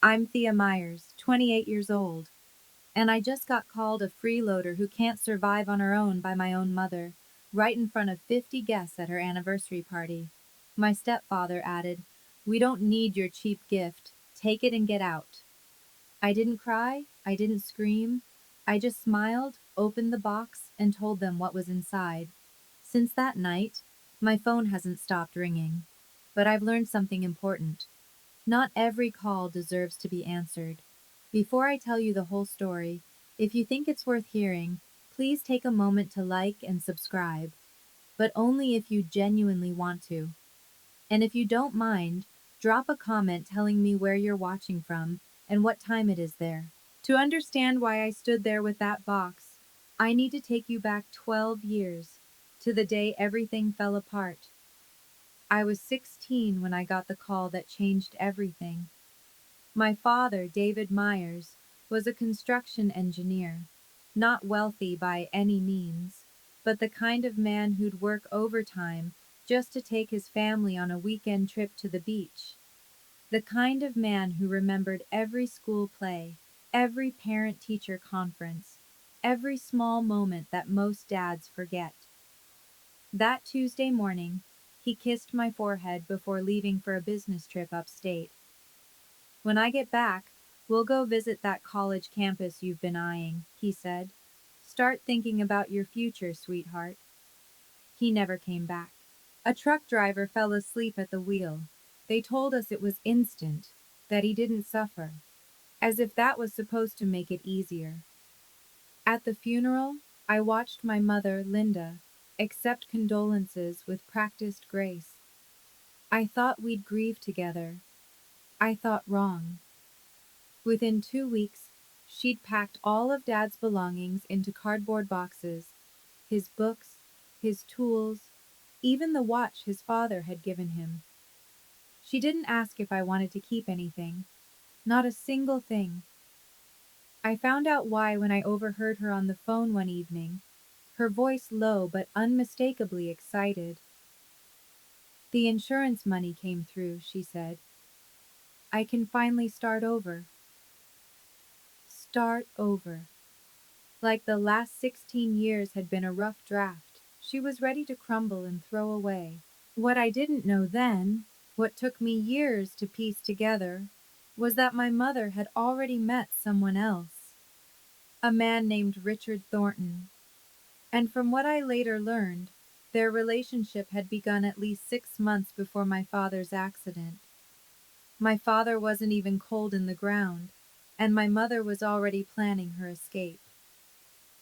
I'm Thea Myers, 28 years old, and I just got called a freeloader who can't survive on her own by my own mother, right in front of 50 guests at her anniversary party. My stepfather added, "We don't need your cheap gift. Take it and get out." I didn't cry, I didn't scream. I just smiled, opened the box, and told them what was inside. Since that night, my phone hasn't stopped ringing. But I've learned something important. Not every call deserves to be answered. Before I tell you the whole story, if you think it's worth hearing, please take a moment to like and subscribe, but only if you genuinely want to. And if you don't mind, drop a comment telling me where you're watching from and what time it is there. To understand why I stood there with that box, I need to take you back 12 years, to the day everything fell apart. I was 16 when I got the call that changed everything. My father, David Myers, was a construction engineer, not wealthy by any means, but the kind of man who'd work overtime just to take his family on a weekend trip to the beach. The kind of man who remembered every school play, every parent-teacher conference, every small moment that most dads forget. That Tuesday morning, he kissed my forehead before leaving for a business trip upstate. "When I get back, we'll go visit that college campus you've been eyeing," he said. "Start thinking about your future, sweetheart." He never came back. A truck driver fell asleep at the wheel. They told us it was instant, that he didn't suffer, as if that was supposed to make it easier. At the funeral, I watched my mother, Linda, accept condolences with practiced grace. I thought we'd grieve together. I thought wrong. Within 2 weeks, she'd packed all of Dad's belongings into cardboard boxes, his books, his tools, even the watch his father had given him. She didn't ask if I wanted to keep anything, not a single thing. I found out why when I overheard her on the phone one evening, her voice low but unmistakably excited. "The insurance money came through," she said. "I can finally start over." Start over. Like the last 16 years had been a rough draft, she was ready to crumble and throw away. What I didn't know then, what took me years to piece together, was that my mother had already met someone else, a man named Richard Thornton. And from what I later learned, their relationship had begun at least 6 months before my father's accident. My father wasn't even cold in the ground, and my mother was already planning her escape.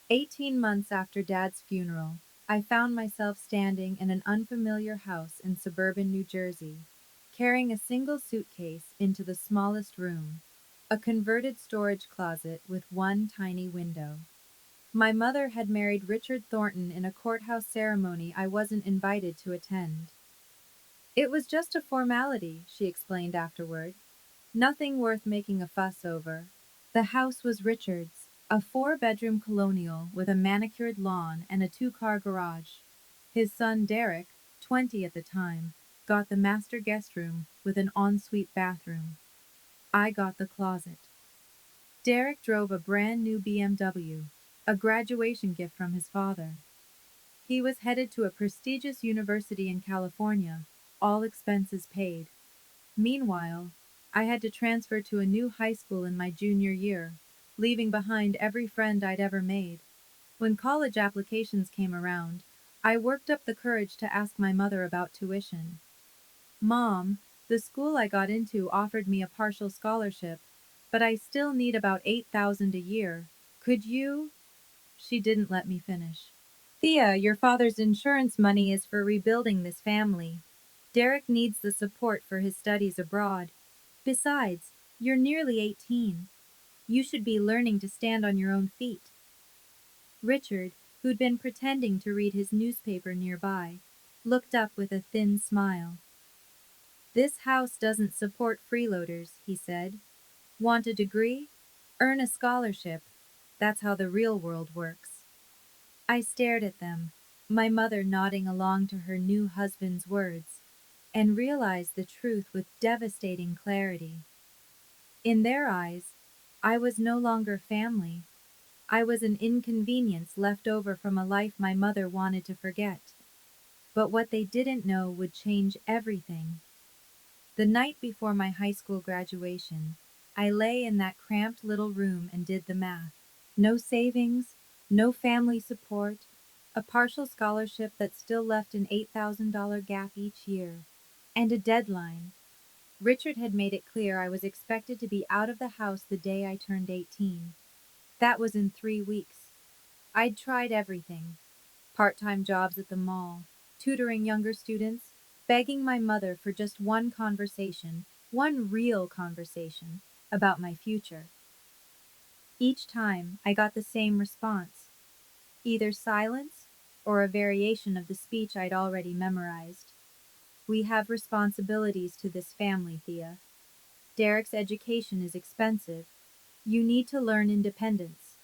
18 months after Dad's funeral, I found myself standing in an unfamiliar house in suburban New Jersey, carrying a single suitcase into the smallest room, a converted storage closet with one tiny window. My mother had married Richard Thornton in a courthouse ceremony I wasn't invited to attend. "It was just a formality," she explained afterward. "Nothing worth making a fuss over." The house was Richard's, a 4-bedroom colonial with a manicured lawn and a 2-car garage. His son Derek, 20 at the time, got the master guest room with an ensuite bathroom. I got the closet. Derek drove a brand new BMW, a graduation gift from his father. He was headed to a prestigious university in California, all expenses paid. Meanwhile, I had to transfer to a new high school in my junior year, leaving behind every friend I'd ever made. When college applications came around, I worked up the courage to ask my mother about tuition. "Mom, the school I got into offered me a partial scholarship, but I still need about $8,000 a year. Could you?" She didn't let me finish. "Thea, your father's insurance money is for rebuilding this family. Derek needs the support for his studies abroad. Besides, you're nearly 18. You should be learning to stand on your own feet." Richard, who'd been pretending to read his newspaper nearby, looked up with a thin smile. "This house doesn't support freeloaders," he said. "Want a degree? Earn a scholarship. That's how the real world works." I stared at them, my mother nodding along to her new husband's words, and realized the truth with devastating clarity. In their eyes, I was no longer family. I was an inconvenience left over from a life my mother wanted to forget. But what they didn't know would change everything. The night before my high school graduation, I lay in that cramped little room and did the math. No savings, no family support, a partial scholarship that still left an $8,000 gap each year, and a deadline. Richard had made it clear I was expected to be out of the house the day I turned 18. That was in 3 weeks. I'd tried everything: part-time jobs at the mall, tutoring younger students, begging my mother for just one conversation, one real conversation, about my future. Each time, I got the same response: either silence or a variation of the speech I'd already memorized. "We have responsibilities to this family, Thea. Derek's education is expensive. You need to learn independence."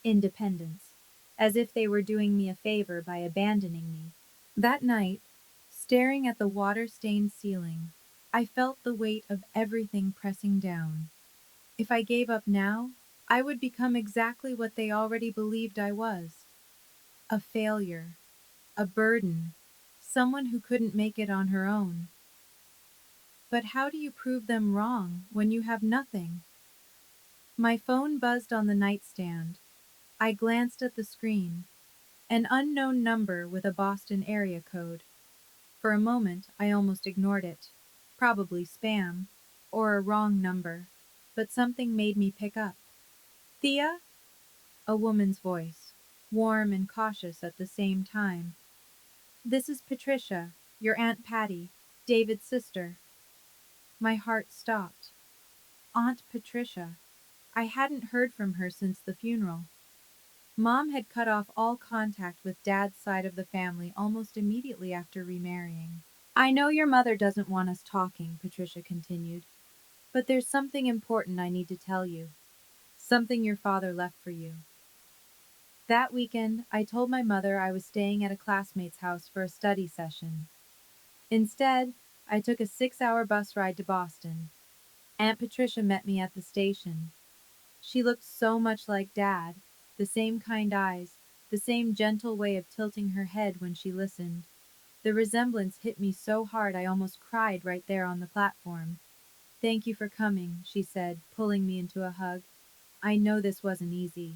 Independence. As if they were doing me a favor by abandoning me. That night, staring at the water-stained ceiling, I felt the weight of everything pressing down. If I gave up now, I would become exactly what they already believed I was: a failure, a burden, someone who couldn't make it on her own. But how do you prove them wrong when you have nothing? My phone buzzed on the nightstand. I glanced at the screen. An unknown number with a Boston area code. For a moment, I almost ignored it. Probably spam, or a wrong number. But something made me pick up. "Thea?" A woman's voice, warm and cautious at the same time. "This is Patricia, your Aunt Patty, David's sister." My heart stopped. Aunt Patricia. I hadn't heard from her since the funeral. Mom had cut off all contact with Dad's side of the family almost immediately after remarrying. "I know your mother doesn't want us talking," Patricia continued, "but there's something important I need to tell you. Something your father left for you." That weekend, I told my mother I was staying at a classmate's house for a study session. Instead, I took a 6-hour bus ride to Boston. Aunt Patricia met me at the station. She looked so much like Dad, the same kind eyes, the same gentle way of tilting her head when she listened. The resemblance hit me so hard I almost cried right there on the platform. "Thank you for coming," she said, pulling me into a hug. "I know this wasn't easy."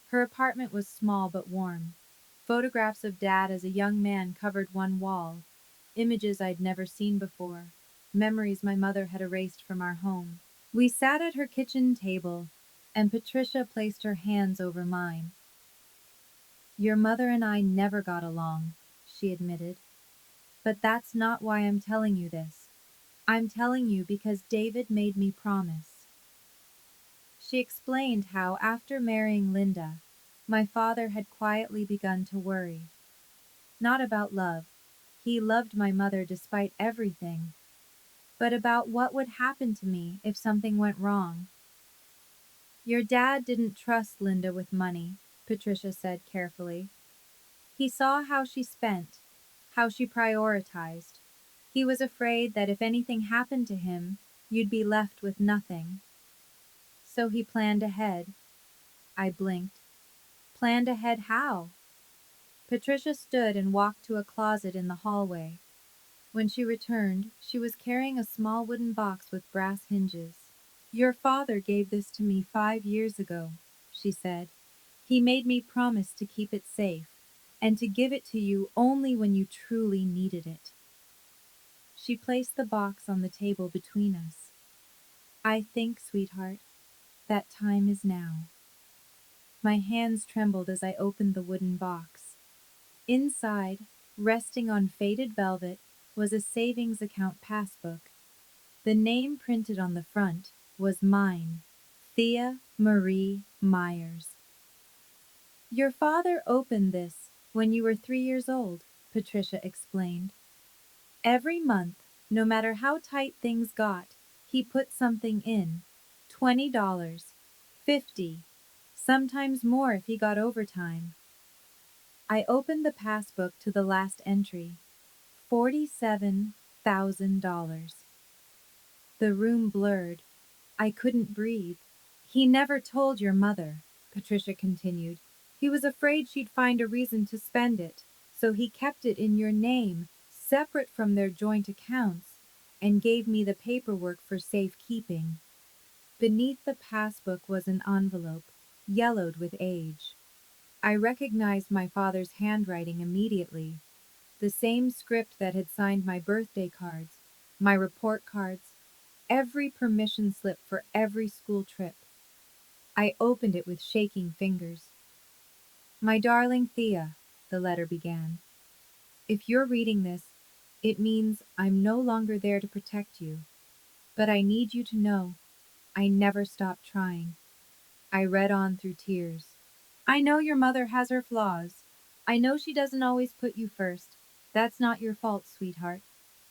Her apartment was small but warm. Photographs of Dad as a young man covered one wall. Images I'd never seen before. Memories my mother had erased from our home. We sat at her kitchen table, and Patricia placed her hands over mine. "Your mother and I never got along," she admitted. "But that's not why I'm telling you this. I'm telling you because David made me promise." She explained how, after marrying Linda, my father had quietly begun to worry. Not about love. He loved my mother despite everything. But about what would happen to me if something went wrong. "Your dad didn't trust Linda with money," Patricia said carefully. "He saw how she spent, how she prioritized. He was afraid that if anything happened to him, you'd be left with nothing. So he planned ahead." I blinked. "Planned ahead how?" Patricia stood and walked to a closet in the hallway. When she returned, she was carrying a small wooden box with brass hinges. "Your father gave this to me 5 years ago," she said. "He made me promise to keep it safe, and to give it to you only when you truly needed it." She placed the box on the table between us. "I think, sweetheart, that time is now." My hands trembled as I opened the wooden box. Inside, resting on faded velvet, was a savings account passbook. The name printed on the front was mine, Thea Marie Myers. "Your father opened this when you were 3 years old," Patricia explained. "Every month, no matter how tight things got, he put something in. $20, 50, sometimes more if he got overtime." I opened the passbook to the last entry. $47,000. The room blurred. I couldn't breathe. He never told your mother, Patricia continued. He was afraid she'd find a reason to spend it, so he kept it in your name, separate from their joint accounts, and gave me the paperwork for safekeeping. Beneath the passbook was an envelope, yellowed with age. I recognized my father's handwriting immediately, the same script that had signed my birthday cards, my report cards, every permission slip for every school trip. I opened it with shaking fingers. My darling Thea, the letter began. If you're reading this, it means I'm no longer there to protect you. But I need you to know, I never stopped trying. I read on through tears. I know your mother has her flaws. I know she doesn't always put you first. That's not your fault, sweetheart.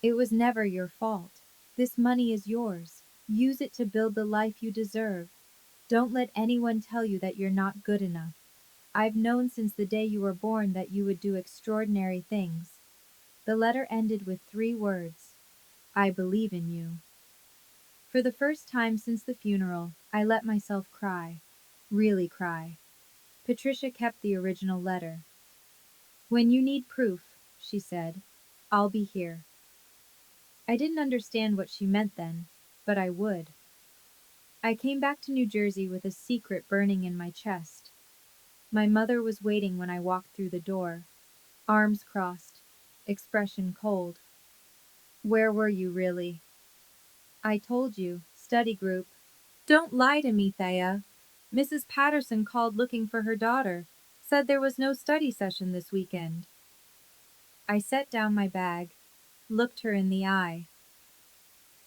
It was never your fault. This money is yours. Use it to build the life you deserve. Don't let anyone tell you that you're not good enough. I've known since the day you were born that you would do extraordinary things. The letter ended with 3 words. I believe in you. For the first time since the funeral, I let myself cry. Really cry. Patricia kept the original letter. When you need proof, she said, I'll be here. I didn't understand what she meant then, but I would. I came back to New Jersey with a secret burning in my chest. My mother was waiting when I walked through the door, arms crossed, expression cold. Where were you really? I told you, study group. Don't lie to me, Thea. Mrs. Patterson called looking for her daughter, said there was no study session this weekend. I set down my bag, looked her in the eye.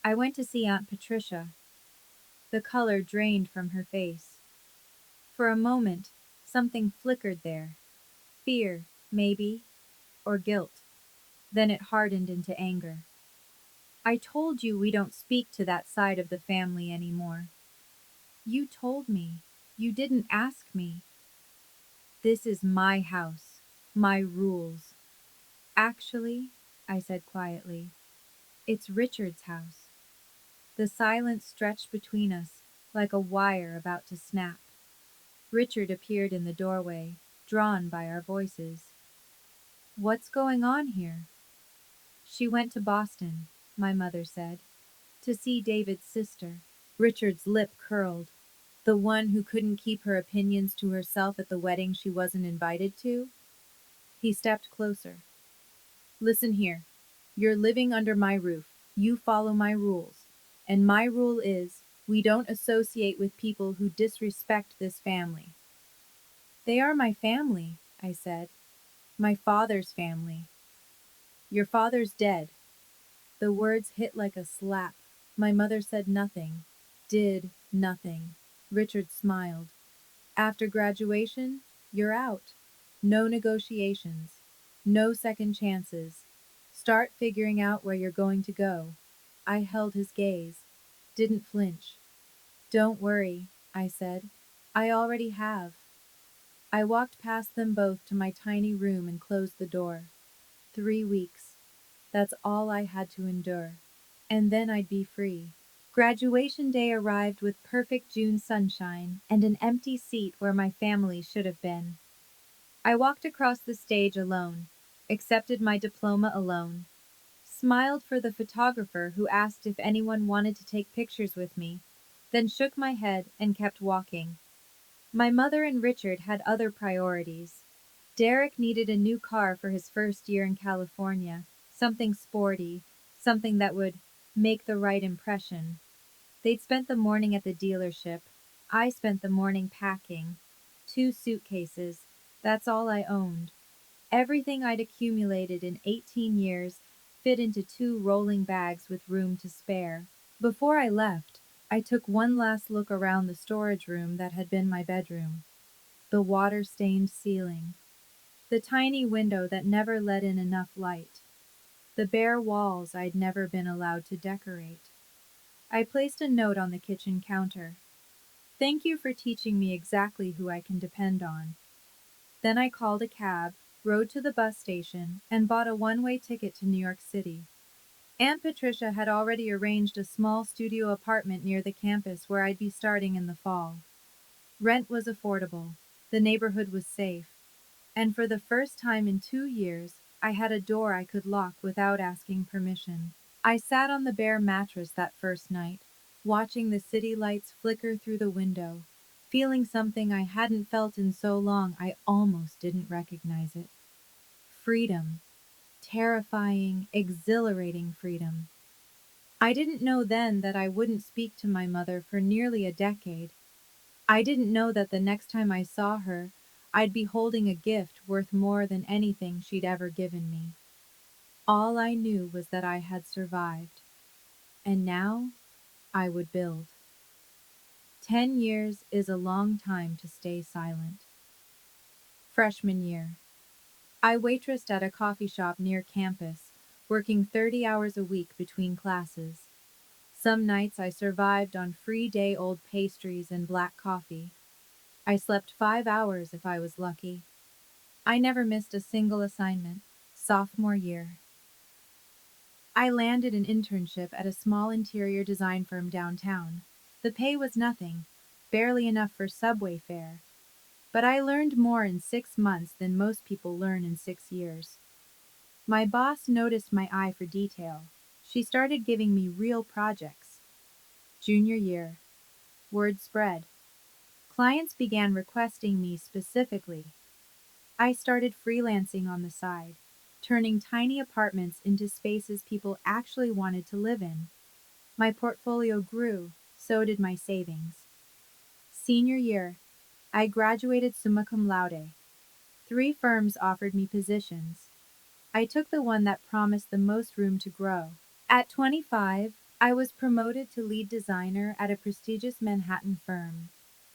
I went to see Aunt Patricia. The color drained from her face. For a moment, something flickered there. Fear, maybe, or guilt. Then it hardened into anger. I told you we don't speak to that side of the family anymore. You told me. You didn't ask me. This is my house, my rules. Actually, I said quietly, it's Richard's house. The silence stretched between us like a wire about to snap. Richard appeared in the doorway, drawn by our voices. What's going on here? She went to Boston, my mother said, to see David's sister. Richard's lip curled. The one who couldn't keep her opinions to herself at the wedding she wasn't invited to? He stepped closer. Listen here. You're living under my roof. You follow my rules. And my rule is, we don't associate with people who disrespect this family. They are my family, I said. My father's family. Your father's dead. The words hit like a slap. My mother said nothing, did nothing. Richard smiled. After graduation, you're out. No negotiations. No second chances. Start figuring out where you're going to go. I held his gaze. Didn't flinch. Don't worry, I said. I already have. I walked past them both to my tiny room and closed the door. 3 weeks. That's all I had to endure. And then I'd be free. Graduation day arrived with perfect June sunshine and an empty seat where my family should have been. I walked across the stage alone, accepted my diploma alone, smiled for the photographer who asked if anyone wanted to take pictures with me, then shook my head and kept walking. My mother and Richard had other priorities. Derek needed a new car for his first year in California, something sporty, something that would make the right impression. They'd spent the morning at the dealership. I spent the morning packing. 2 suitcases. That's all I owned. Everything I'd accumulated in 18 years fit into 2 rolling bags with room to spare. Before I left, I took one last look around the storage room that had been my bedroom. The water-stained ceiling. The tiny window that never let in enough light. The bare walls I'd never been allowed to decorate. I placed a note on the kitchen counter. Thank you for teaching me exactly who I can depend on. Then I called a cab, rode to the bus station, and bought a one-way ticket to New York City. Aunt Patricia had already arranged a small studio apartment near the campus where I'd be starting in the fall. Rent was affordable, the neighborhood was safe, and for the first time in 2 years, I had a door I could lock without asking permission. I sat on the bare mattress that first night, watching the city lights flicker through the window, feeling something I hadn't felt in so long I almost didn't recognize it. Freedom. Terrifying, exhilarating freedom. I didn't know then that I wouldn't speak to my mother for nearly a decade. I didn't know that the next time I saw her, I'd be holding a gift worth more than anything she'd ever given me. All I knew was that I had survived, and now I would build. 10 years is a long time to stay silent. Freshman year. I waitressed at a coffee shop near campus, working 30 hours a week between classes. Some nights I survived on free day-old pastries and black coffee. I slept 5 hours if I was lucky. I never missed a single assignment. Sophomore year. I landed an internship at a small interior design firm downtown. The pay was nothing, barely enough for subway fare, but I learned more in 6 months than most people learn in 6 years. My boss noticed my eye for detail. She started giving me real projects. Junior year. Word spread. Clients began requesting me specifically. I started freelancing on the side, turning tiny apartments into spaces people actually wanted to live in. My portfolio grew, so did my savings. Senior year, I graduated summa cum laude. 3 firms offered me positions. I took the one that promised the most room to grow. At 25, I was promoted to lead designer at a prestigious Manhattan firm.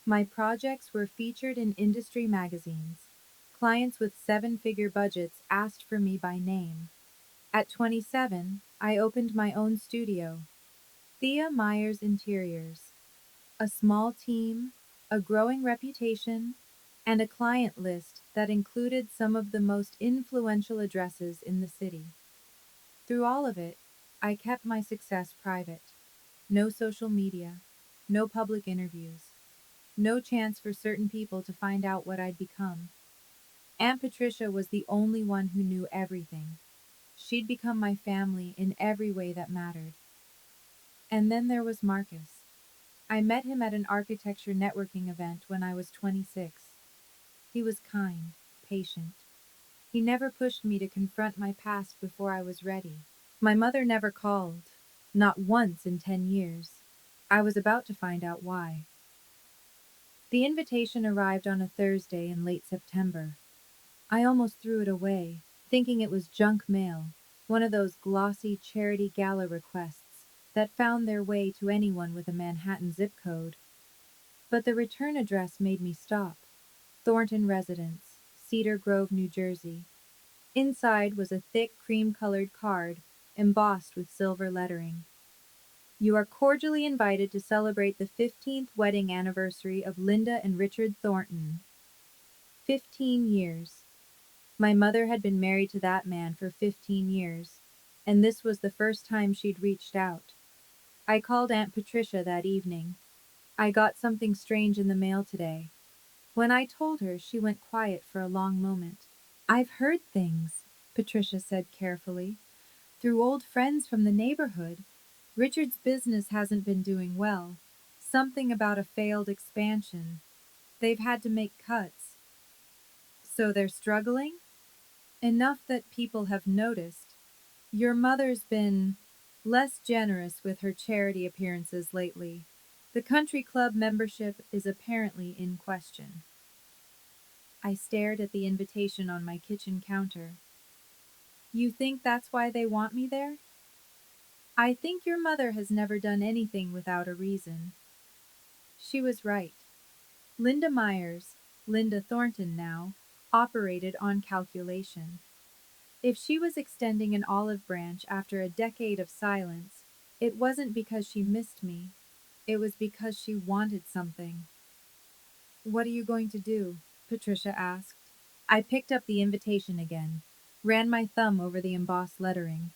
My projects were featured in industry magazines. Clients with 7-figure budgets asked for me by name. At 27, I opened my own studio, Thea Myers Interiors. A small team, a growing reputation, and a client list that included some of the most influential addresses in the city. Through all of it, I kept my success private. No social media, no public interviews, no chance for certain people to find out what I'd become. Aunt Patricia was the only one who knew everything. She'd become my family in every way that mattered. And then there was Marcus. I met him at an architecture networking event when I was 26. He was kind, patient. He never pushed me to confront my past before I was ready. My mother never called, not once in 10 years. I was about to find out why. The invitation arrived on a Thursday in late September. I almost threw it away, thinking it was junk mail, one of those glossy charity gala requests that found their way to anyone with a Manhattan zip code. But the return address made me stop. Thornton Residence, Cedar Grove, New Jersey. Inside was a thick cream-colored card, embossed with silver lettering. You are cordially invited to celebrate the 15th wedding anniversary of Linda and Richard Thornton. 15 years. My mother had been married to that man for 15 years, and this was the first time she'd reached out. I called Aunt Patricia that evening. I got something strange in the mail today. When I told her, she went quiet for a long moment. I've heard things, Patricia said carefully, through old friends from the neighborhood. Richard's business hasn't been doing well. Something about a failed expansion. They've had to make cuts. So they're struggling? Enough that people have noticed. Your mother's been less generous with her charity appearances lately. The country club membership is apparently in question. I stared at the invitation on my kitchen counter. You think that's why they want me there? I think your mother has never done anything without a reason. She was right. Linda Myers, Linda Thornton now, operated on calculation. If she was extending an olive branch after a decade of silence, it wasn't because she missed me. It was because she wanted something. What are you going to do? Patricia asked. I picked up the invitation again, ran my thumb over the embossed lettering.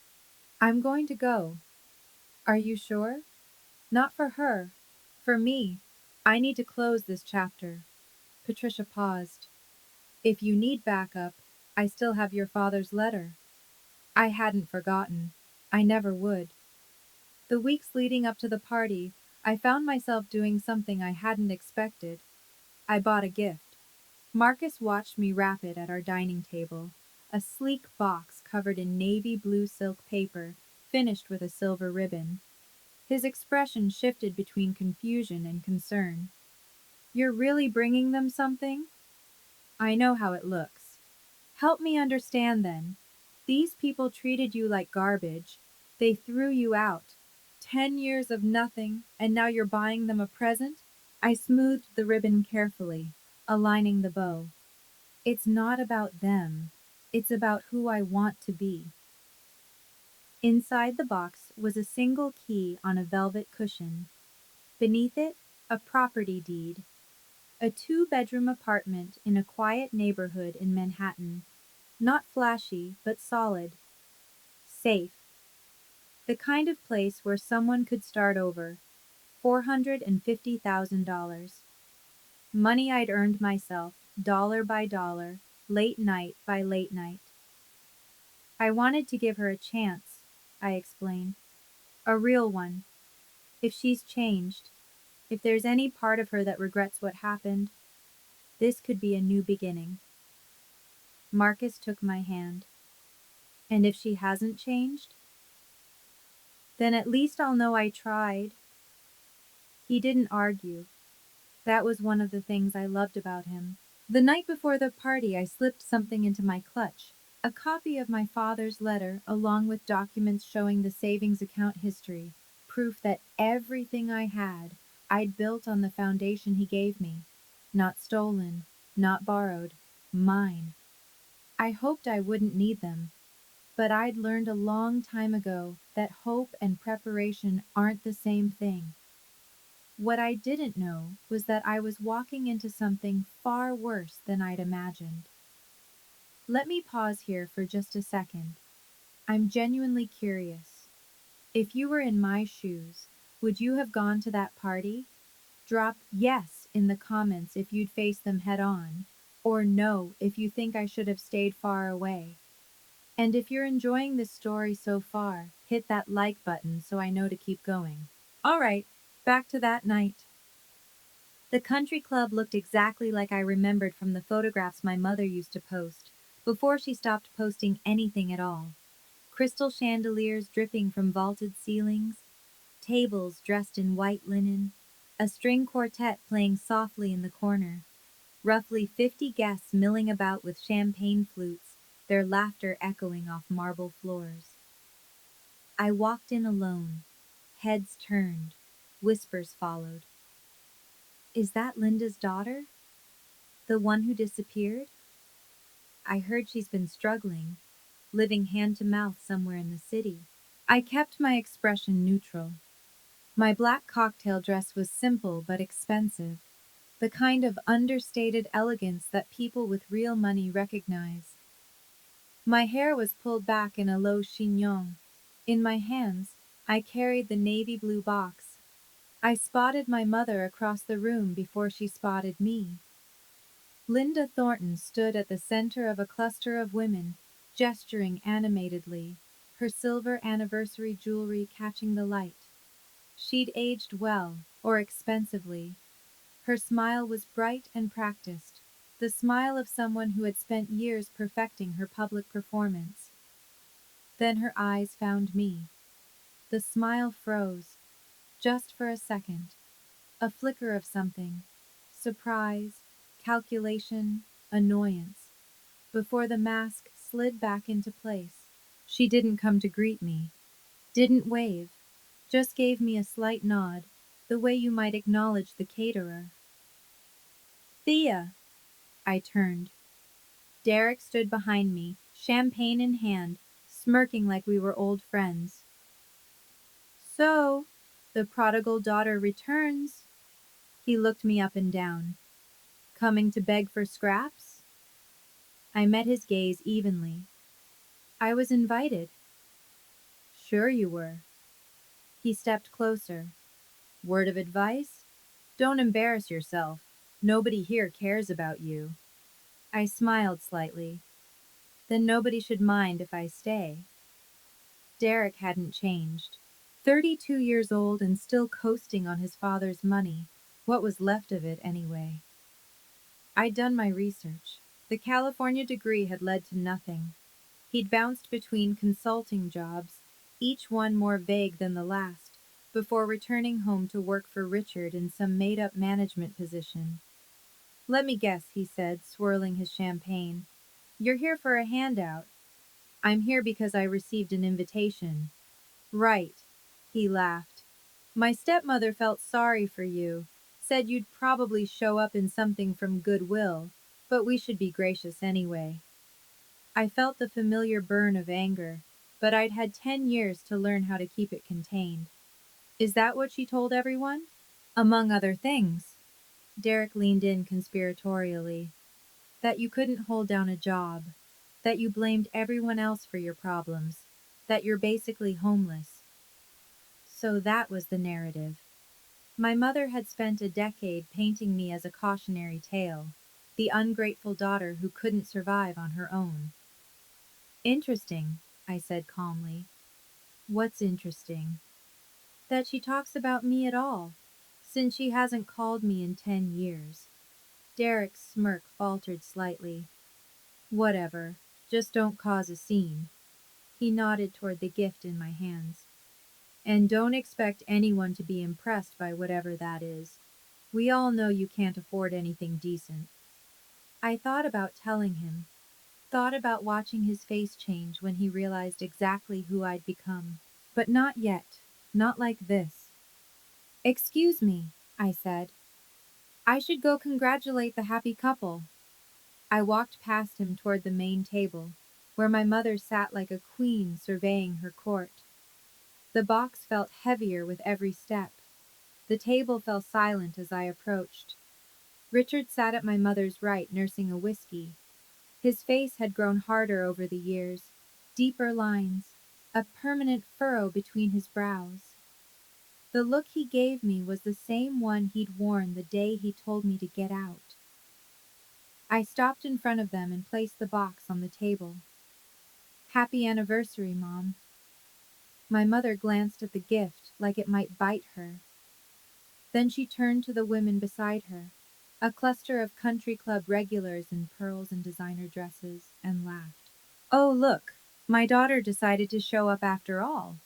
I'm going to go. Are you sure? Not for her. For me. I need to close this chapter. Patricia paused. If you need backup, I still have your father's letter. I hadn't forgotten. I never would. The weeks leading up to the party, I found myself doing something I hadn't expected. I bought a gift. Marcus watched me wrap it at our dining table, a sleek box covered in navy blue silk paper, finished with a silver ribbon. His expression shifted between confusion and concern. You're really bringing them something? I know how it looks. Help me understand then. These people treated you like garbage. They threw you out. 10 years of nothing, and now you're buying them a present? I smoothed the ribbon carefully, aligning the bow. It's not about them. It's about who I want to be. Inside the box was a single key on a velvet cushion. Beneath it, a property deed. A two-bedroom apartment in a quiet neighborhood in Manhattan. Not flashy, but solid. Safe. The kind of place where someone could start over. $450,000. Money I'd earned myself, dollar by dollar, late night by late night. I wanted to give her a chance, I explained. A real one. If she's changed, if there's any part of her that regrets what happened, this could be a new beginning. Marcus took my hand. And if she hasn't changed? Then at least I'll know I tried. He didn't argue. That was one of the things I loved about him. The night before the party, I slipped something into my clutch. A copy of my father's letter, along with documents showing the savings account history. Proof that everything I had, I'd built on the foundation he gave me. Not stolen, not borrowed, mine. I hoped I wouldn't need them, but I'd learned a long time ago that hope and preparation aren't the same thing. What I didn't know was that I was walking into something far worse than I'd imagined. Let me pause here for just a second. I'm genuinely curious. If you were in my shoes, would you have gone to that party? Drop yes in the comments if you'd face them head on, or no if you think I should have stayed far away. And if you're enjoying this story so far, hit that like button so I know to keep going. All right, back to that night. The country club looked exactly like I remembered from the photographs my mother used to post, before she stopped posting anything at all. Crystal chandeliers dripping from vaulted ceilings, tables dressed in white linen, a string quartet playing softly in the corner, roughly 50 guests milling about with champagne flutes, their laughter echoing off marble floors. I walked in alone, heads turned, whispers followed. Is that Linda's daughter? The one who disappeared? I heard she's been struggling, living hand to mouth somewhere in the city. I kept my expression neutral. My black cocktail dress was simple but expensive, the kind of understated elegance that people with real money recognize. My hair was pulled back in a low chignon. In my hands, I carried the navy blue box. I spotted my mother across the room before she spotted me. Linda Thornton stood at the center of a cluster of women, gesturing animatedly, her silver anniversary jewelry catching the light. She'd aged well, or expensively. Her smile was bright and practiced, the smile of someone who had spent years perfecting her public performance. Then her eyes found me. The smile froze, just for a second. A flicker of something. Surprise, calculation, annoyance. Before the mask slid back into place. She didn't come to greet me. Didn't wave. Just gave me a slight nod, the way you might acknowledge the caterer. Thea! I turned. Derek stood behind me, champagne in hand, smirking like we were old friends. So, the prodigal daughter returns. He looked me up and down. Coming to beg for scraps? I met his gaze evenly. I was invited. sure you were. He stepped closer. Word of advice? Don't embarrass yourself. Nobody here cares about you. I smiled slightly. Then nobody should mind if I stay. Derek hadn't changed. 32 years old and still coasting on his father's money. What was left of it, anyway? I'd done my research. The California degree had led to nothing. He'd bounced between consulting jobs, each one more vague than the last, before returning home to work for Richard in some made-up management position. Let me guess, he said, swirling his champagne. You're here for a handout. I'm here because I received an invitation. Right, he laughed. My stepmother felt sorry for you, said you'd probably show up in something from Goodwill, but we should be gracious anyway. I felt the familiar burn of anger, but I'd had 10 years to learn how to keep it contained. Is that what she told everyone? Among other things. Derek leaned in conspiratorially. That you couldn't hold down a job. That you blamed everyone else for your problems. That you're basically homeless. So that was the narrative. My mother had spent a decade painting me as a cautionary tale, the ungrateful daughter who couldn't survive on her own. Interesting, I said calmly. What's interesting? That she talks about me at all, since she hasn't called me in 10 years. Derek's smirk faltered slightly. Whatever, just don't cause a scene. He nodded toward the gift in my hands. And don't expect anyone to be impressed by whatever that is. We all know you can't afford anything decent. I thought about telling him, thought about watching his face change when he realized exactly who I'd become. But not yet, not like this. Excuse me, I said. I should go congratulate the happy couple. I walked past him toward the main table, where my mother sat like a queen surveying her court. The box felt heavier with every step. The table fell silent as I approached. Richard sat at my mother's right, nursing a whiskey. His face had grown harder over the years, deeper lines, a permanent furrow between his brows. The look he gave me was the same one he'd worn the day he told me to get out. I stopped in front of them and placed the box on the table. Happy anniversary, Mom. My mother glanced at the gift like it might bite her. Then she turned to the women beside her, a cluster of country club regulars in pearls and designer dresses, and laughed. Oh, look, my daughter decided to show up after all.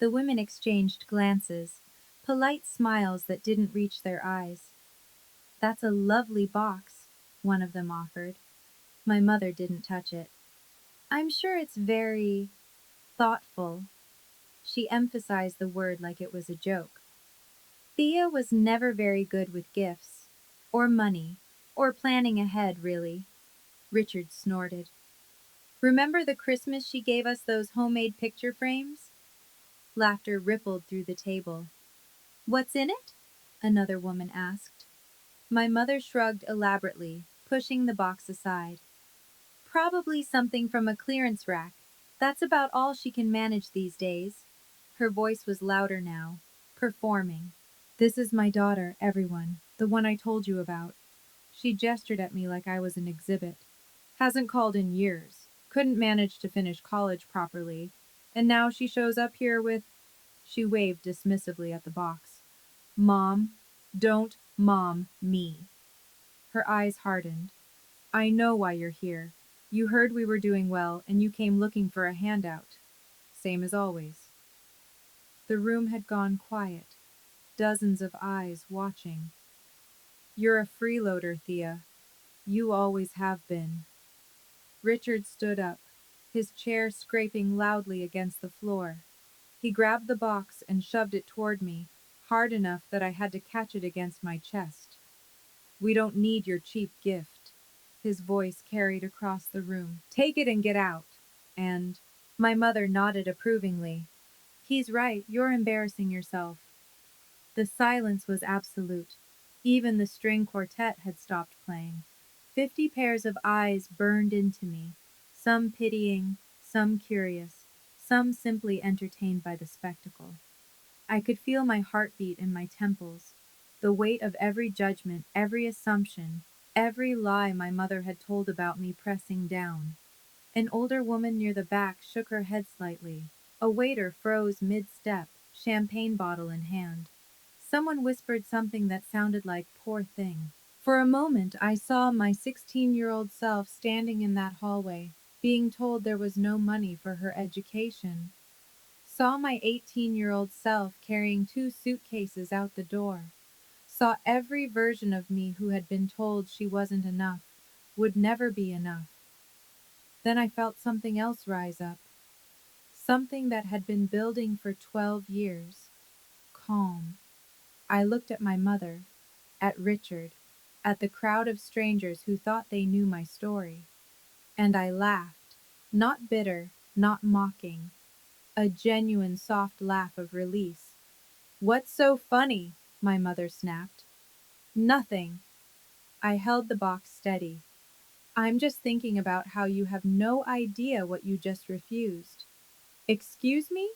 The women exchanged glances, polite smiles that didn't reach their eyes. That's a lovely box, one of them offered. My mother didn't touch it. I'm sure it's very thoughtful. She emphasized the word like it was a joke. Thea was never very good with gifts, or money, or planning ahead, really. Richard snorted. Remember the Christmas she gave us those homemade picture frames? Laughter rippled through the table. What's in it? Another woman asked. My mother shrugged elaborately, pushing the box aside. Probably something from a clearance rack. That's about all she can manage these days. Her voice was louder now, performing. This is my daughter, everyone, the one I told you about. She gestured at me like I was an exhibit. Hasn't called in years. Couldn't manage to finish college properly. And now she shows up here with... She waved dismissively at the box. Mom, don't mom me. Her eyes hardened. I know why you're here. You heard we were doing well, and you came looking for a handout. Same as always. The room had gone quiet. Dozens of eyes watching. You're a freeloader, Thea. You always have been. Richard stood up, his chair scraping loudly against the floor. He grabbed the box and shoved it toward me, hard enough that I had to catch it against my chest. We don't need your cheap gift. His voice carried across the room. Take it and get out. And my mother nodded approvingly. He's right, you're embarrassing yourself. The silence was absolute. Even the string quartet had stopped playing. 50 pairs of eyes burned into me, some pitying, some curious, some simply entertained by the spectacle. I could feel my heartbeat in my temples, the weight of every judgment, every assumption, every lie my mother had told about me pressing down. An older woman near the back shook her head slightly. A waiter froze mid-step, champagne bottle in hand. Someone whispered something that sounded like "poor thing." For a moment, I saw my 16-year-old self standing in that hallway, being told there was no money for her education. Saw my 18-year-old self carrying 2 suitcases out the door. Saw every version of me who had been told she wasn't enough, would never be enough. Then I felt something else rise up, something that had been building for 12 years. Calm. I looked at my mother, at Richard, at the crowd of strangers who thought they knew my story. And I laughed, not bitter, not mocking, a genuine soft laugh of release. "What's so funny?" my mother snapped. "Nothing." I held the box steady. "I'm just thinking about how you have no idea what you just refused." "Excuse me?"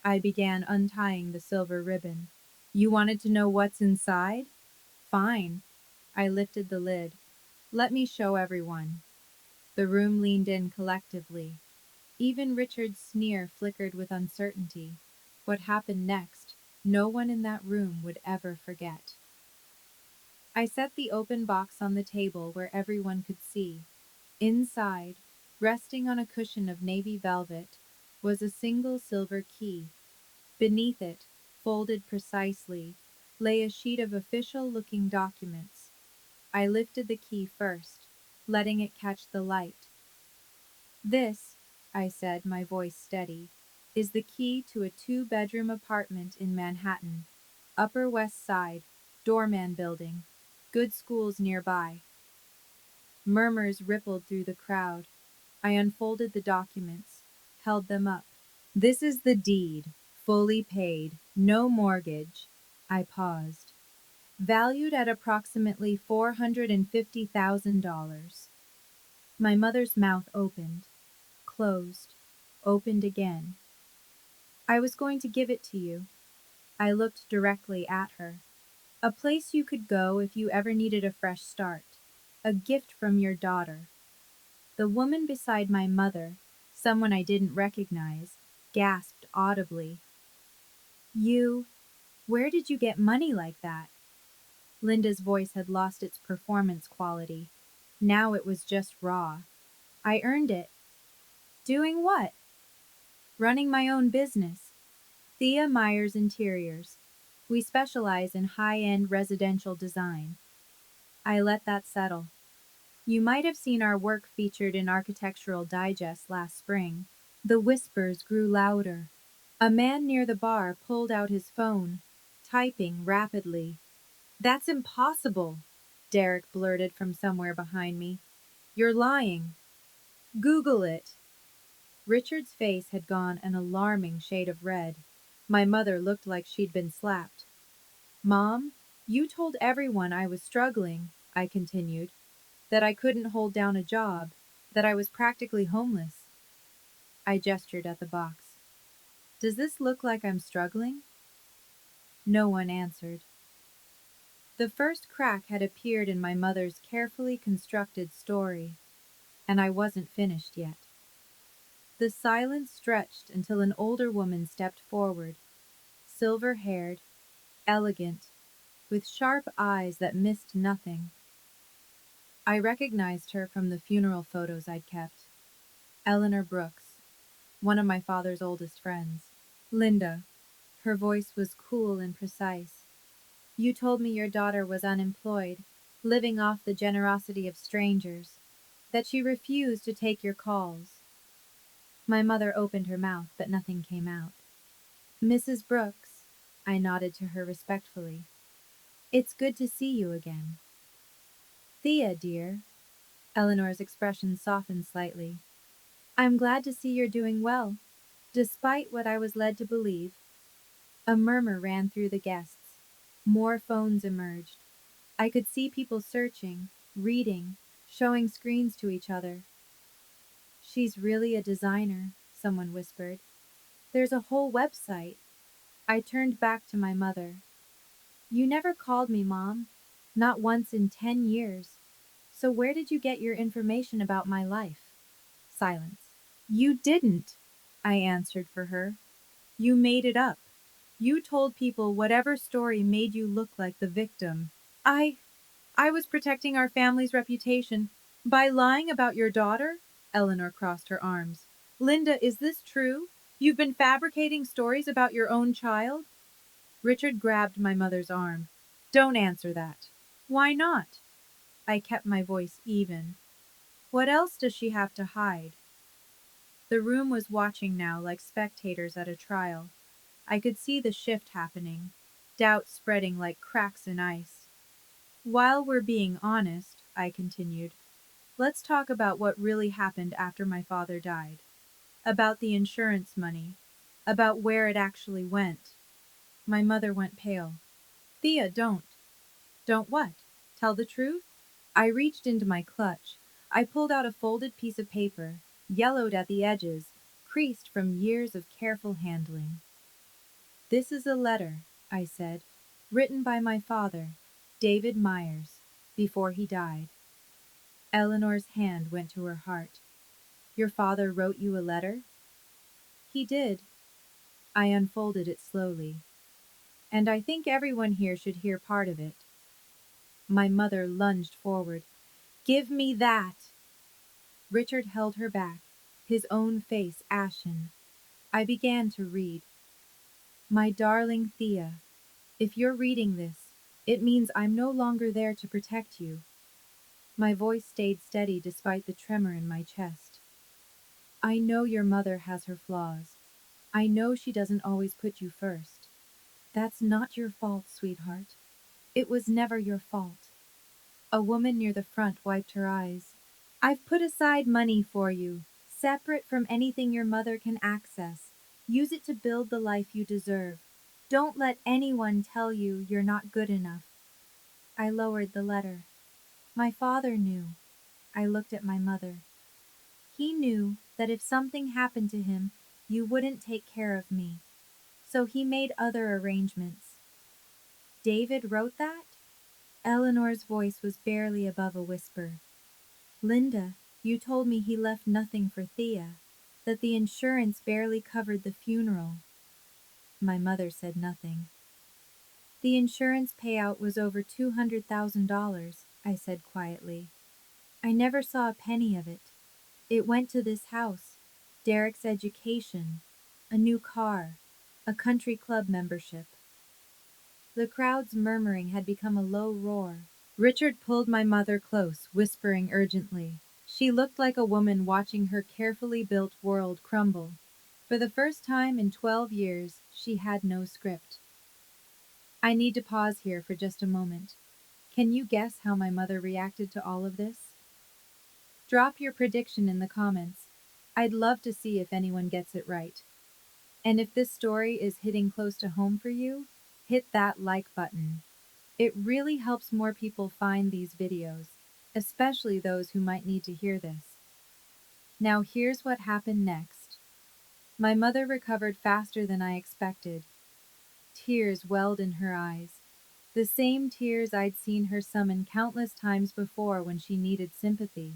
I began untying the silver ribbon. "You wanted to know what's inside? Fine." I lifted the lid. "Let me show everyone." The room leaned in collectively. Even Richard's sneer flickered with uncertainty. What happened next, no one in that room would ever forget. I set the open box on the table where everyone could see. Inside, resting on a cushion of navy velvet, was a single silver key. Beneath it, folded precisely, lay a sheet of official-looking documents. I lifted the key first, letting it catch the light. "This," I said, my voice steady, "is the key to a 2-bedroom apartment in Manhattan. Upper West Side, doorman building, good schools nearby." Murmurs rippled through the crowd. I unfolded the documents, held them up. "This is the deed, fully paid, no mortgage." I paused. "Valued at approximately $450,000. My mother's mouth opened, closed, opened again. "I was going to give it to you." I looked directly at her. "A place you could go if you ever needed a fresh start. A gift from your daughter." The woman beside my mother, someone I didn't recognize, gasped audibly. "You, where did you get money like that?" Linda's voice had lost its performance quality. Now it was just raw. "I earned it." "Doing what?" "Running my own business. Thea Myers Interiors. We specialize in high-end residential design." I let that settle. "You might have seen our work featured in Architectural Digest last spring." The whispers grew louder. A man near the bar pulled out his phone, typing rapidly. "That's impossible," Derek blurted from somewhere behind me. "You're lying." "Google it." Richard's face had gone an alarming shade of red. My mother looked like she'd been slapped. "Mom, you told everyone I was struggling," I continued, "that I couldn't hold down a job, that I was practically homeless." I gestured at the box. "Does this look like I'm struggling?" No one answered. The first crack had appeared in my mother's carefully constructed story, and I wasn't finished yet. The silence stretched until an older woman stepped forward, silver-haired, elegant, with sharp eyes that missed nothing. I recognized her from the funeral photos I'd kept. Eleanor Brooks, one of my father's oldest friends. "Linda." Her voice was cool and precise. "You told me your daughter was unemployed, living off the generosity of strangers, that she refused to take your calls." My mother opened her mouth, but nothing came out. "Mrs. Brooks," I nodded to her respectfully. "It's good to see you again." "Thea, dear." Eleanor's expression softened slightly. "I'm glad to see you're doing well, despite what I was led to believe." A murmur ran through the guests. More phones emerged. I could see people searching, reading, showing screens to each other. "She's really a designer," someone whispered. There's a whole website. I turned back to my mother. You never called me, Mom. Not once in 10 years. So where did you get your information about my life? Silence. You didn't, I answered for her. You made it up. You told people whatever story made you look like the victim. I I was protecting our family's reputation by lying about your daughter? Eleanor crossed her arms. Linda, is this true? You've been fabricating stories about your own child? Richard grabbed my mother's arm. Don't answer that. Why not? I kept my voice even. What else does she have to hide? The room was watching now like spectators at a trial. I could see the shift happening, doubt spreading like cracks in ice. While we're being honest, I continued, let's talk about what really happened after my father died. About the insurance money. About where it actually went. My mother went pale. Thea, don't. Don't what? Tell the truth? I reached into my clutch. I pulled out a folded piece of paper, yellowed at the edges, creased from years of careful handling. This is a letter, I said, written by my father, David Myers, before he died. Eleanor's hand went to her heart. Your father wrote you a letter? He did. I unfolded it slowly. And I think everyone here should hear part of it. My mother lunged forward. Give me that! Richard held her back, his own face ashen. I began to read. My darling Thea, if you're reading this, it means I'm no longer there to protect you. My voice stayed steady despite the tremor in my chest. I know your mother has her flaws. I know she doesn't always put you first. That's not your fault, sweetheart. It was never your fault. A woman near the front wiped her eyes. I've put aside money for you, separate from anything your mother can access. Use it to build the life you deserve. Don't let anyone tell you you're not good enough. I lowered the letter. My father knew. I looked at my mother. He knew that if something happened to him, you wouldn't take care of me. So he made other arrangements. David wrote that? Eleanor's voice was barely above a whisper. Linda, you told me he left nothing for Thea, that the insurance barely covered the funeral. My mother said nothing. The insurance payout was over $200,000, I said quietly. I never saw a penny of it. It went to this house, Derek's education, a new car, a country club membership. The crowd's murmuring had become a low roar. Richard pulled my mother close, whispering urgently. She looked like a woman watching her carefully built world crumble. For the first time in 12 years, she had no script. I need to pause here for just a moment. Can you guess how my mother reacted to all of this? Drop your prediction in the comments. I'd love to see if anyone gets it right. And if this story is hitting close to home for you, hit that like button. It really helps more people find these videos, especially those who might need to hear this. Now here's what happened next. My mother recovered faster than I expected. Tears welled in her eyes. The same tears I'd seen her summon countless times before when she needed sympathy.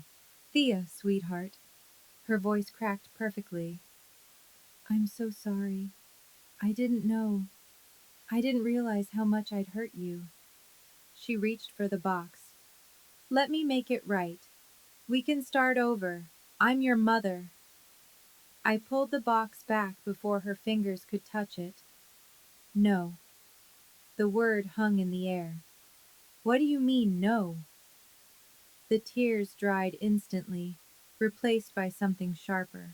Thea, sweetheart. Her voice cracked perfectly. I'm so sorry. I didn't know. I didn't realize how much I'd hurt you. She reached for the box. Let me make it right. We can start over. I'm your mother. I pulled the box back before her fingers could touch it. No. The word hung in the air. What do you mean, no? The tears dried instantly, replaced by something sharper.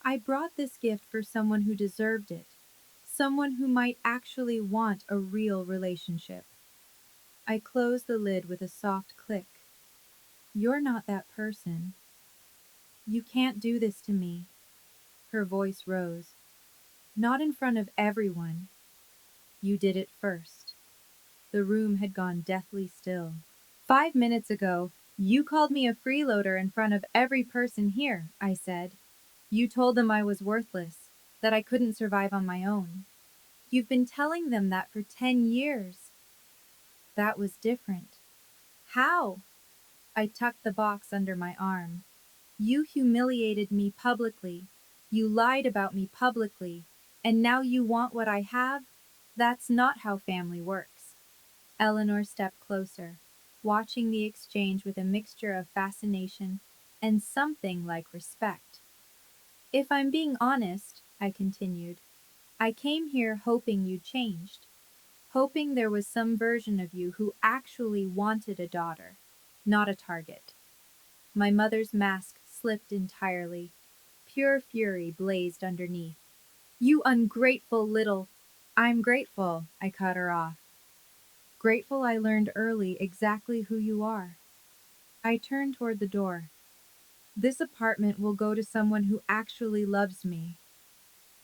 I brought this gift for someone who deserved it. Someone who might actually want a real relationship. I closed the lid with a soft click. You're not that person. You can't do this to me. Her voice rose. Not in front of everyone. You did it first. The room had gone deathly still. 5 minutes ago, you called me a freeloader in front of every person here, I said. You told them I was worthless. that I couldn't survive on my own. You've been telling them that for 10 years. That was different. How? I tucked the box under my arm. You humiliated me publicly. You lied about me publicly. And now you want what I have? That's not how family works. Eleanor stepped closer, watching the exchange with a mixture of fascination and something like respect. If I'm being honest, I continued, I came here hoping you changed, hoping there was some version of you who actually wanted a daughter, not a target. My mother's mask slipped entirely. Pure fury blazed underneath. You ungrateful little... I'm grateful, I cut her off. Grateful I learned early exactly who you are. I turned toward the door. This apartment will go to someone who actually loves me.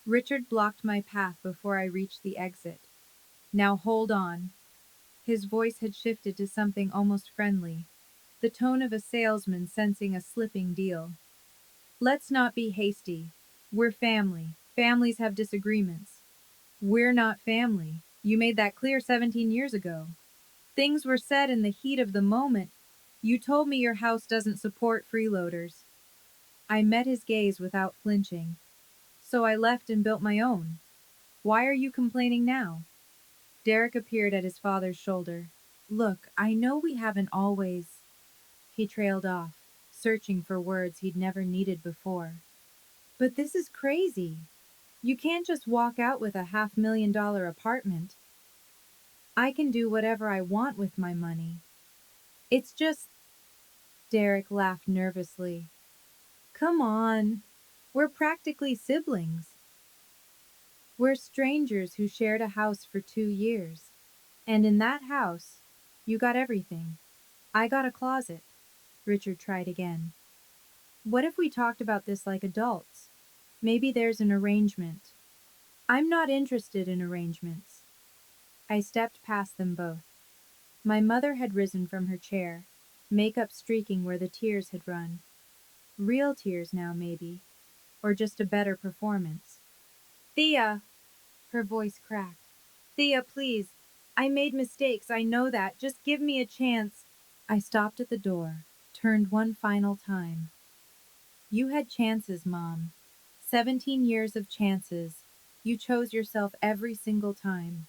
Richard blocked my path before I reached the exit. Now hold on. His voice had shifted to something almost friendly, the tone of a salesman sensing a slipping deal. Let's not be hasty. We're family. Families have disagreements. We're not family. You made that clear 17 years ago. Things were said in the heat of the moment. You told me your house doesn't support freeloaders. I met his gaze without flinching. So I left and built my own. Why are you complaining now? Derek appeared at his father's shoulder. Look, I know we haven't always... He trailed off, searching for words he'd never needed before. But this is crazy. You can't just walk out with a $500,000 apartment. I can do whatever I want with my money. It's just... Derek laughed nervously. Come on. We're practically siblings. We're strangers who shared a house for 2 years. And in that house, you got everything. I got a closet. Richard tried again. What if we talked about this like adults? Maybe there's an arrangement. I'm not interested in arrangements. I stepped past them both. My mother had risen from her chair, makeup streaking where the tears had run. Real tears now, maybe. Or just a better performance. Thea! Her voice cracked. Thea, please. I made mistakes, I know that. Just give me a chance. I stopped at the door, turned one final time. You had chances, Mom. 17 years of chances. You chose yourself every single time.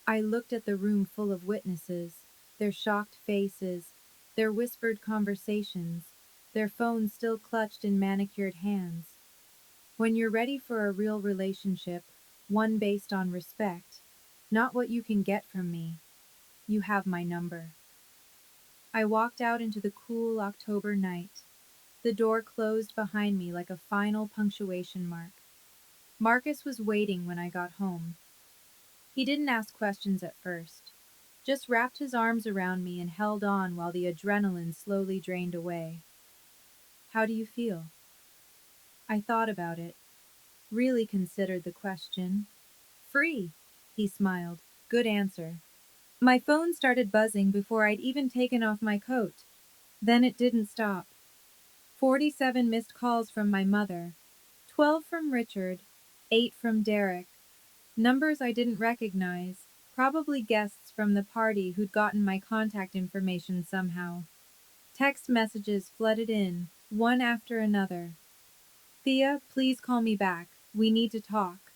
I looked at the room full of witnesses, their shocked faces, their whispered conversations, their phones still clutched in manicured hands. When you're ready for a real relationship, one based on respect, not what you can get from me, you have my number. I walked out into the cool October night. The door closed behind me like a final punctuation mark. Marcus was waiting when I got home. He didn't ask questions at first, just wrapped his arms around me and held on while the adrenaline slowly drained away. How do you feel? I thought about it, really considered the question. Free, he smiled. Good answer. My phone started buzzing before I'd even taken off my coat. Then it didn't stop. 47 missed calls from my mother, 12 from Richard, 8 from Derek. Numbers I didn't recognize, probably guests from the party who'd gotten my contact information somehow. Text messages flooded in, one after another. Thea, please call me back. We need to talk.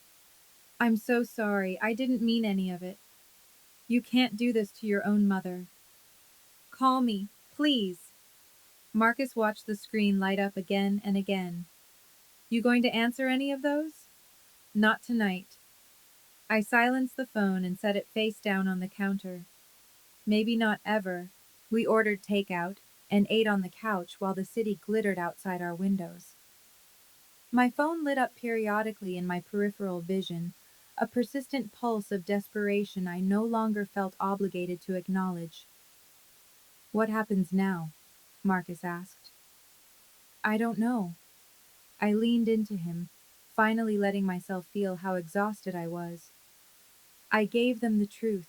I'm so sorry. I didn't mean any of it. You can't do this to your own mother. Call me, please. Marcus watched the screen light up again and again. You going to answer any of those? Not tonight. I silenced the phone and set it face down on the counter. Maybe not ever. We ordered takeout and ate on the couch while the city glittered outside our windows. My phone lit up periodically in my peripheral vision, a persistent pulse of desperation I no longer felt obligated to acknowledge. What happens now? Marcus asked. I don't know. I leaned into him, finally letting myself feel how exhausted I was. I gave them the truth.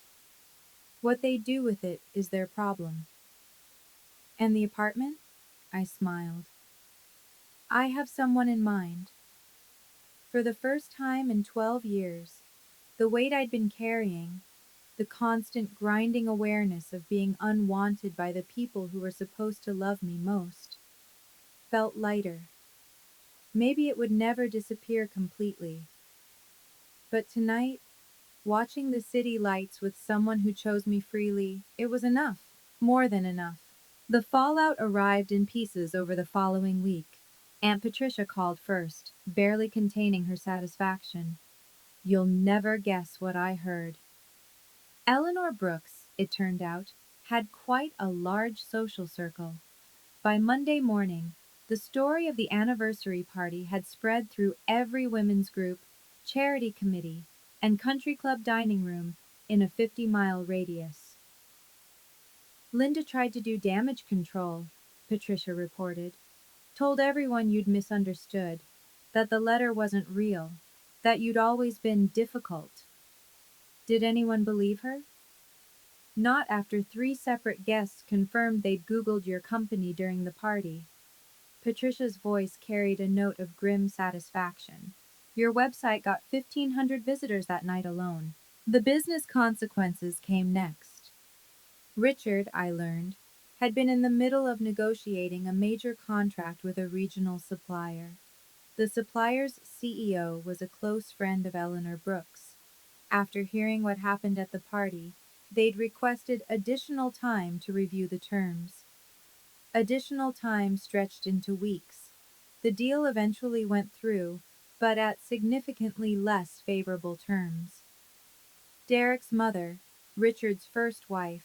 What they do with it is their problem. And the apartment? I smiled. I have someone in mind. For the first time in 12 years, the weight I'd been carrying, the constant grinding awareness of being unwanted by the people who were supposed to love me most, felt lighter. Maybe it would never disappear completely. But tonight, watching the city lights with someone who chose me freely, it was enough. More than enough. The fallout arrived in pieces over the following week. Aunt Patricia called first, barely containing her satisfaction. You'll never guess what I heard. Eleanor Brooks, it turned out, had quite a large social circle. By Monday morning, the story of the anniversary party had spread through every women's group, charity committee, and country club dining room in a 50-mile radius. Linda tried to do damage control, Patricia reported. Told everyone you'd misunderstood, that the letter wasn't real, that you'd always been difficult. Did anyone believe her? Not after 3 separate guests confirmed they'd Googled your company during the party. Patricia's voice carried a note of grim satisfaction. Your website got 1,500 visitors that night alone. The business consequences came next. Richard, I learned, had been in the middle of negotiating a major contract with a regional supplier. The supplier's CEO was a close friend of Eleanor Brooks. After hearing what happened at the party, they'd requested additional time to review the terms. Additional time stretched into weeks. The deal eventually went through, but at significantly less favorable terms. Derek's mother, Richard's first wife,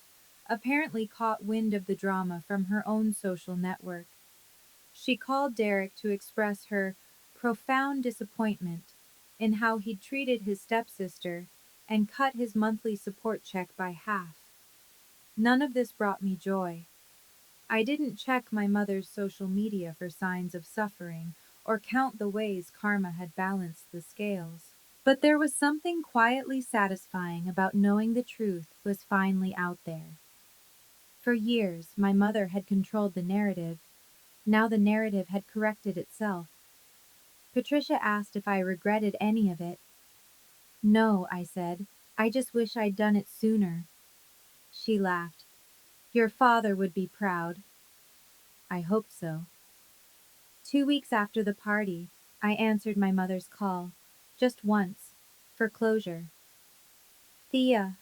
apparently caught wind of the drama from her own social network. She called Derek to express her profound disappointment in how he'd treated his stepsister and cut his monthly support check by half. None of this brought me joy. I didn't check my mother's social media for signs of suffering or count the ways karma had balanced the scales. But there was something quietly satisfying about knowing the truth was finally out there. For years, my mother had controlled the narrative. Now the narrative had corrected itself. Patricia asked if I regretted any of it. No, I said. I just wish I'd done it sooner. She laughed. Your father would be proud. I hoped so. 2 weeks after the party, I answered my mother's call. Just once. For closure. Thea.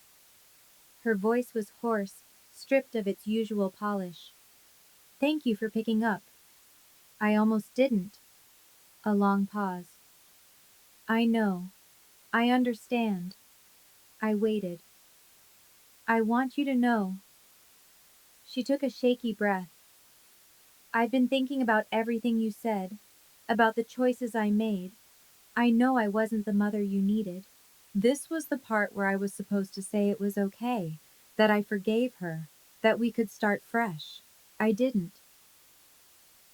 Her voice was hoarse, stripped of its usual polish. Thank you for picking up. I almost didn't. A long pause. I know. I understand. I waited. I want you to know. She took a shaky breath. I've been thinking about everything you said, about the choices I made. I know I wasn't the mother you needed. This was the part where I was supposed to say it was okay, that I forgave her, that we could start fresh. I didn't.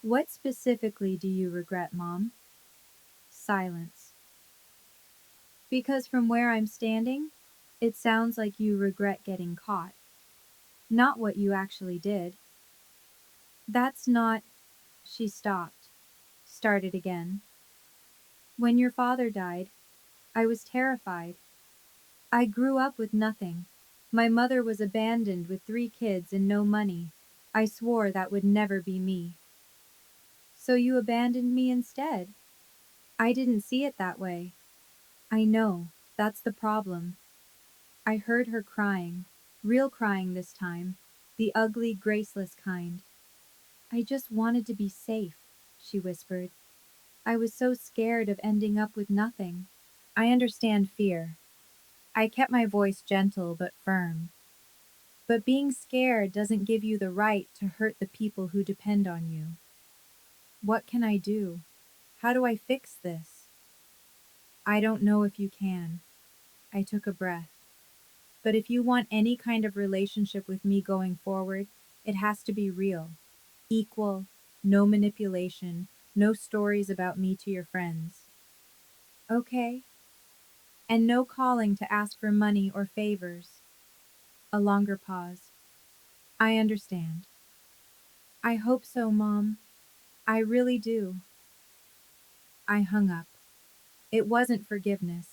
What specifically do you regret, Mom? Silence. Because from where I'm standing, it sounds like you regret getting caught. Not what you actually did. That's not. She stopped. Started again. When your father died, I was terrified. I grew up with nothing. My mother was abandoned with 3 kids and no money. I swore that would never be me. So you abandoned me instead. I didn't see it that way. I know, that's the problem. I heard her crying, real crying this time, the ugly, graceless kind. I just wanted to be safe, she whispered. I was so scared of ending up with nothing. I understand fear. I kept my voice gentle but firm. But being scared doesn't give you the right to hurt the people who depend on you. What can I do? How do I fix this? I don't know if you can. I took a breath. But if you want any kind of relationship with me going forward, it has to be real. Equal, no manipulation, no stories about me to your friends. Okay? And no calling to ask for money or favors. A longer pause. I understand. I hope so, Mom. I really do. I hung up. It wasn't forgiveness,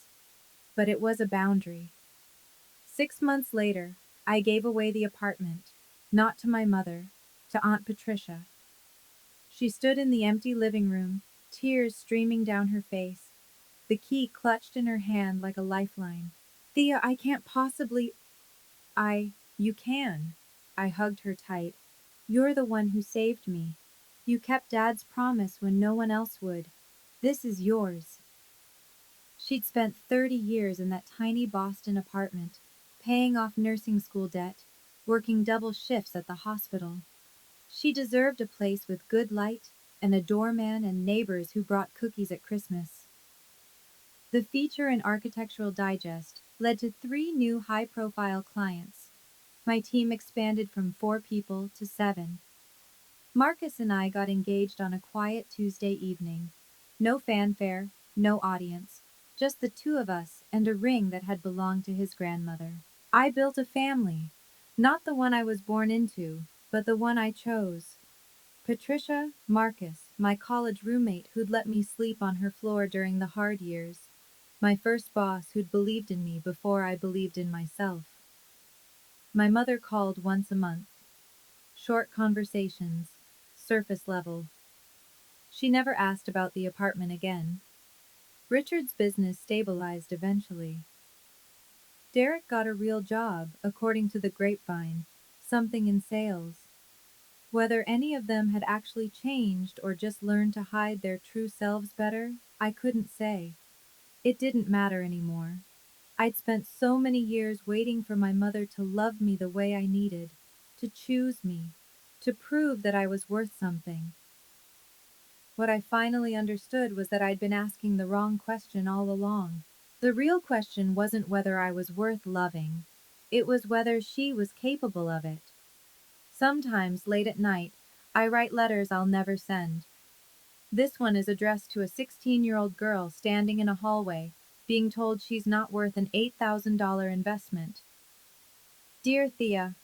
but it was a boundary. 6 months later, I gave away the apartment, not to my mother, to Aunt Patricia. She stood in the empty living room, tears streaming down her face, the key clutched in her hand like a lifeline. Thea, I can't possibly. You can. I hugged her tight. You're the one who saved me. You kept Dad's promise when no one else would. This is yours. She'd spent 30 years in that tiny Boston apartment, paying off nursing school debt, working double shifts at the hospital. She deserved a place with good light and a doorman and neighbors who brought cookies at Christmas. The feature in Architectural Digest led to 3 new high-profile clients. My team expanded from 4 people to 7. Marcus and I got engaged on a quiet Tuesday evening. No fanfare, no audience, just the two of us and a ring that had belonged to his grandmother. I built a family, not the one I was born into, but the one I chose. Patricia, Marcus, my college roommate who'd let me sleep on her floor during the hard years. My first boss who'd believed in me before I believed in myself. My mother called once a month. Short conversations, surface level. She never asked about the apartment again. Richard's business stabilized eventually. Derek got a real job, according to the grapevine, something in sales. Whether any of them had actually changed or just learned to hide their true selves better, I couldn't say. It didn't matter anymore. I'd spent so many years waiting for my mother to love me the way I needed, to choose me, to prove that I was worth something. What I finally understood was that I'd been asking the wrong question all along. The real question wasn't whether I was worth loving. It was whether she was capable of it. Sometimes, late at night, I write letters I'll never send. This one is addressed to a 16-year-old girl standing in a hallway, being told she's not worth an $8,000 investment. Dear Thea,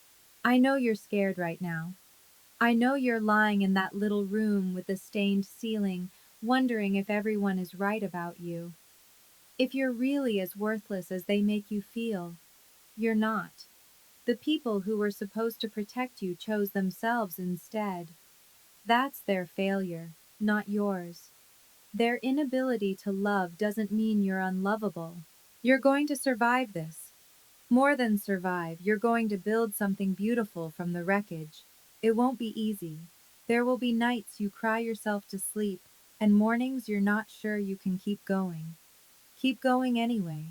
I know you're scared right now. I know you're lying in that little room with the stained ceiling, wondering if everyone is right about you. If you're really as worthless as they make you feel, you're not. The people who were supposed to protect you chose themselves instead. That's their failure, not yours. Their inability to love doesn't mean you're unlovable. You're going to survive this. More than survive, you're going to build something beautiful from the wreckage. It won't be easy. There will be nights you cry yourself to sleep, and mornings you're not sure you can keep going. Keep going anyway.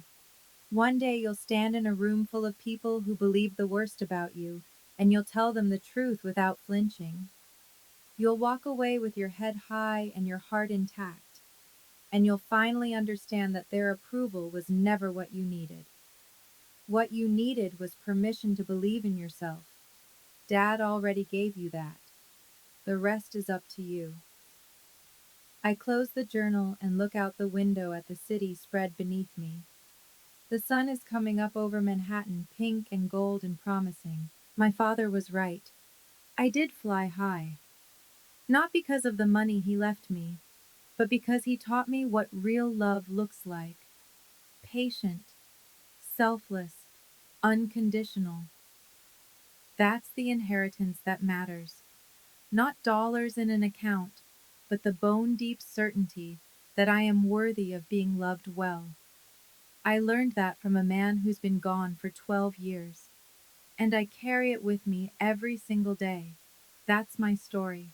One day you'll stand in a room full of people who believe the worst about you, and you'll tell them the truth without flinching. You'll walk away with your head high and your heart intact, and you'll finally understand that their approval was never what you needed. What you needed was permission to believe in yourself. Dad already gave you that. The rest is up to you. I close the journal and look out the window at the city spread beneath me. The sun is coming up over Manhattan, pink and gold and promising. My father was right. I did fly high. Not because of the money he left me, but because he taught me what real love looks like. Patient, selfless, unconditional. That's the inheritance that matters. Not dollars in an account, but the bone-deep certainty that I am worthy of being loved well. I learned that from a man who's been gone for 12 years, and I carry it with me every single day. That's my story.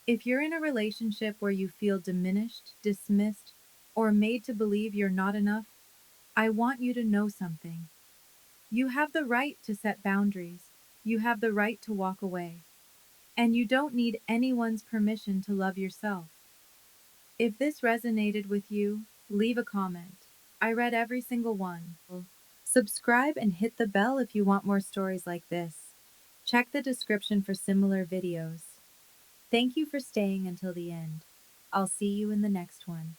If you're in a relationship where you feel diminished, dismissed, or made to believe you're not enough, I want you to know something. You have the right to set boundaries. You have the right to walk away. And you don't need anyone's permission to love yourself. If this resonated with you, leave a comment. I read every single one. Subscribe and hit the bell if you want more stories like this. Check the description for similar videos. Thank you for staying until the end. I'll see you in the next one.